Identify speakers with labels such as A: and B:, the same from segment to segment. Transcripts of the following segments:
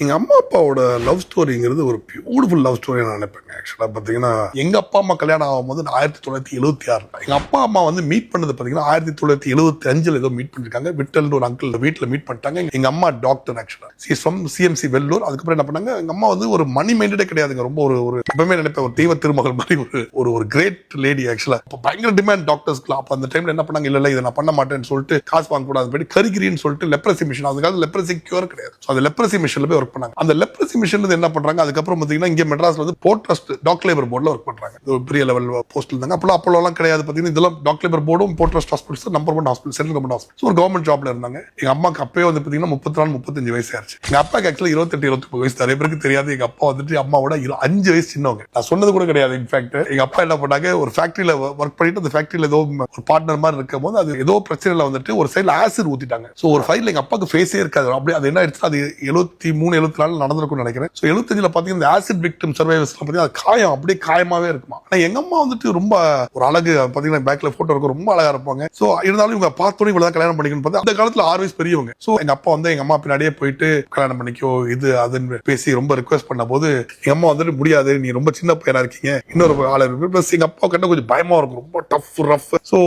A: எங்க அம்மா அப்பாவோட லவ் ஸ்டோரிங்கிறது ஒரு பியூட்டிஃபுல் லவ் ஸ்டோரி நான் நினைப்பேங்க. ஆக்சுவலா பாத்தீங்கன்னா எங்க அப்பா அம்மா கல்யாணம் ஆகும்போது 1976 எங்க அப்பா அம்மா வந்து மீட் பண்ணது பாத்தீங்கன்னா 1975 ஏதோ மீட் பண்ணிருக்காங்க. விட்டல் ஒரு அங்கிள் வீட்டுல மீட் பண்ணிட்டாங்க. எங்க அம்மா டாக்டர் ஆக்சுவலா சிஎம்சி வெள்ளூர். அதுக்கப்புறம் என்ன பண்ணாங்க, எங்க அம்மா வந்து ஒரு மணி மைண்டடே கிடையாதுங்க. ரொம்ப ஒரு எப்பவுமே நினைப்பேன் ஒரு தெய்வ திருமகள் மாதிரி ஒரு கிரேட் லேடி ஆக்சுவலா. பயங்கர டிமாண்ட் டாக்டர்ஸ்க்குலாம். அப்ப அந்த டைம்ல என்ன பண்ணாங்க, இல்ல இதை நான் பண்ண மாட்டேன்னு சொல்லிட்டு காசு வாங்க கூடாது போயிட்டு கரிகிரின்னு சொல்லிட்டு லெப்ரசி மிஷன், அதுக்காக லெப்ரசி கியூர் கிடையாது. அந்த லெப்ரசி மிஷன்ல போய் ஒர்க் பண்ணாங்க. அந்த லெப்ரசி மிஷன்ல என்ன பண்றாங்க, அதுக்கப்புறம் பாத்தீங்கன்னா இங்க மெட்ராஸ்ல வந்து போர்ட் ட்ரஸ்ட் டாக் லேபர் போர்ட்ல ஒர்க் பண்றாங்க. ஒரு பெரிய லெவல் போஸ்ட்ல இருந்தாங்க. அப்போ எல்லாம் கிடையாது பாத்தீங்கன்னா. இதெல்லாம் டாக் லேபர் போர்டும் port trust hospitals number 1 hospital, central government hospital. ஒரு கவர்மெண்ட் ஜாப்ல இருந்தாங்க. எங்க அம்மாக்கு அப்பவே வந்து பாத்தீங்கன்னா 34-35 வயசு ஆச்சு. எங்க அப்பாக்கு ஆக்சுவலா 28-29 வயசு. நிறைய பேருக்கு தெரியாது. எங்க அப்பா வந்துட்டு அம்மாவோட 5 வயசு சின்னவங்க. நான் சொன்னது கூட கிடையாது. இன்ஃபேக்ட் எங்க அப்பா என்ன பண்ணாங்க, ஒரு ஃபேக்டரியில ஒர்க் பண்ணிட்டு அந்த ஃபேக்டரியில ஏதோ ஒரு பார்ட்னர் மாதிரி இருக்கும் போது அது ஏதோ பிரச்சனைல வந்துட்டு ஒரு சைடுல ஆசிட் ஊத்திட்டாங்க. சோ ஒரு ஃபைல்ல எங்க அப்பாக்கு ஃபேஸே இருக்காது. அப்படியே அது என்ன ஆயிடுச்சு, அது 73-74 நடந்திருக்கும்னு நினைக்கிறேன். சோ 75ல பாத்தீங்கன்னா இந்த ஆசிட் விக்டிம் சர்வைவர்ஸ் பாத்தீங்கன்னா அது காயம் அப்படியே காயமாவே இருக்குமா. ஆனா எங்க அம்மா வந்துட்டு ரொம்ப ஒரு அழகு பாத்தீங்கன்னா பேக்ல போட்டோ இருக்கும், ரொம்ப அழகா இருப்பாங்க. சோ இருந்தாலும் இவங்க பார்த்தோன்னே இவ்வளவுதான் கல்யாணம் பண்ணிக்கணும் பார்த்தா அந்த காலத்துல 6 வயசு பெரியவங்க. சோ எங்க அப்பா வந்து எங்க அம்மா பின்னாடியே போயிட்டு கல்யாணம் பண்ணிக்கோ இது அதுன்னு பேசி ரொம்ப ரிக்வெஸ்ட் பண்ண போது எங்க அம்மா வந்துட்டு முடியாது, நீ ரொம்ப சின்ன பையனா இருக்கீங்க, இன்னொரு ஆளு இருக்கு. பிளஸ் எங்க அப்பா கண்ட கொஞ்சம் பயமா இருக்கும், ரொம்ப டஃப் ரஃப். சோ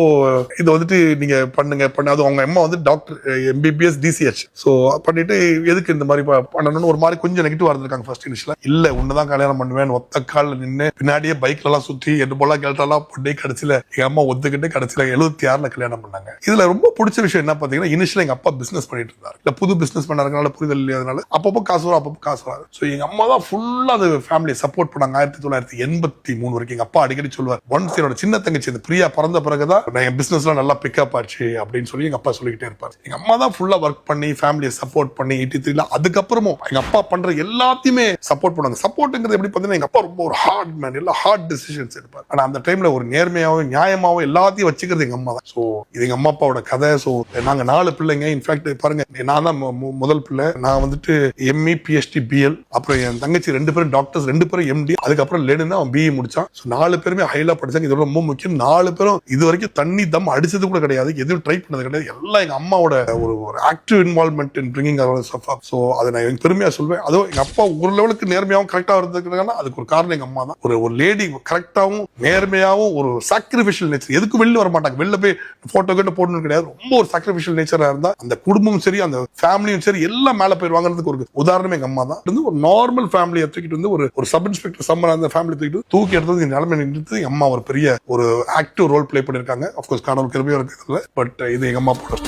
A: இது வந்துட்டு நீங்க பண்ணுங்க அது அவங்க அம்மா வந்து டாக்டர் MBBS DCH. சோ பண்ணிட்டு எதுக்கு இந்த மாதிரி பண்ணணும்னு ஒரு மாதிரி கொஞ்சம் நெகட்டிவா இருந்திருக்காங்க ஃபர்ஸ்ட் இனிஷியலா. இல்ல உன்னதான் கல்யாணம் பண்ணுவேன் ஒத்த கால்ல நின்று பின்னாடியே பைக்ல எல்லாம் சுத்தி எட்டு போல கேட்டாலாம் பண்ணி கடைசியில எங்க அம்மா ஒத்துக்கிட்டு கடைசியில 76ல கல்யாணம் பண்ணாங்க. இதுல ரொம்ப பிடிச்ச விஷயம் என்ன பாத்தீங்கன்னா, இனிஷியலா எங்க அப்பா பிசினஸ் பண்ணிட்டு இருந்தாரு. இல்ல புது பிசினஸ் பண்ணாருனால புரிதல் இல்லையாதனால அப்பப்போ காசு வரும் அப்பப்போ காசு வராது. சோ எங்க அம்மா தான் ஃபுல்லா அது ஃபேமிலியை சப்போர்ட் பண்ணாங்க. 1983 வரைக்கும் எங்க அப்பா அடிக்கடி சொல்லுவார், ஒன்ஸ் என்னோட சின்ன தங்கச்சி இந்த பிரியா பிறந்த பிறகுதான் என் பிசினஸ் எல்லாம் நல்லா பிக்கப் ஆச்சு அப்படின்னு சொல்லி எங்க அப்பா சொல்லிக்கிட்டே இருப்பாரு. எங்க அம்மா தான் ஃபுல்லா ஒர்க் பண்ணி ஃபேமிலியை சப்போர்ட் பண்ணி 83ல அதுக்கப்புறமும் எங்க அப்பா பண்ற எல்லாத்தையுமே சப்போர்ட் பண்ணாங்க. சப்போர்ட்ங்கிறது எப்படி பாத்தீங்கன்னா, எங்க அப்பா ரொம்ப ஒரு ஹார்ட் மேன், எல்லாம் ஹார்ட் டிசிஷன்ஸ் எடுப்பார். ஆனா அந்த டைம்ல ஒரு நேர்மையாவும் நியாயமாவும் எல்லாத்தையும் வச்சுக்கிறது எங்க அம்மா தான். சோ இது எங்க அம்மா அப்பாவோட கதை. சோ நாங்க 4 பிள்ளைங்க. இன்ஃபேக்ட் பாருங்க, நான் தான் முதல் பிள்ளை. நான் வந்துட்டு ME PhD BL, அப்புறம் என் தங்கச்சி 2 பேரும் டாக்டர்ஸ், 2 பேரும் MD, அதுக்கப்புறம் லெனின் அவன் BE முடிச்சான். சோ 4 பேருமே ஹைலா படிச்சாங்க. இது ரொம்ப முக்கியம். 4 பேரும் இது வரைக்கும் தண்ணி தம் அடிச்சது கூட கிடையாது, எதுவும் ட்ரை பண்ணது கிடையாது. எல்லாம் எங்க அம்மாவோட ஒரு ஆக்டிவ் இன்வால்வ்மெண்ட் இன் பிரிங்கிங் அவர். சோ அதை நான் பெருமையா சொல்வேன். அதுவும் எங்க அப்பா ஒரு லெவலுக்கு நேர்மையாவும் கரெக்டா இருந்திருக்காங்கன்னா அதுக்கு ஒரு காரணம் எங்க அம்மா தான். ஒரு லேடி கரெக்டாவும் நேர்மையாவும் ஒரு சாக்ரிஃபிஷியல் நேச்சர், எதுக்கு வெளில வர மாட்டாங்க, வெளில போய் போட்டோ கிட்ட போடணும் கிடையாது. ரொம்ப ஒரு சாக்ரிஃபிஷியல் நேச்சரா இருந்தா அந்த குடும்பமும் சரி அந்த ஃபேமிலியும் சரி எல்லாம் மேல போய் வாங்குறதுக்கு ஒரு உதாரணமே எங்க அம்மா தான். ஒரு நார்மல் ஃபேமிலியை தூக்கிட்டு வந்து ஒரு சப் இன்ஸ்பெக்டர் சம்மர் அந்த ஃபேமிலி தூக்கி எடுத்தது நிலைமை நின்று எங்க அம்மா ஒரு பெரிய ஒரு ஆக்டிவ் ரோல் பிளே பண்ணிருக்காங்க. அப்கோர்ஸ் கடவுள் கிருபையா இருக்கு, பட் இது எங்க அம்மா போட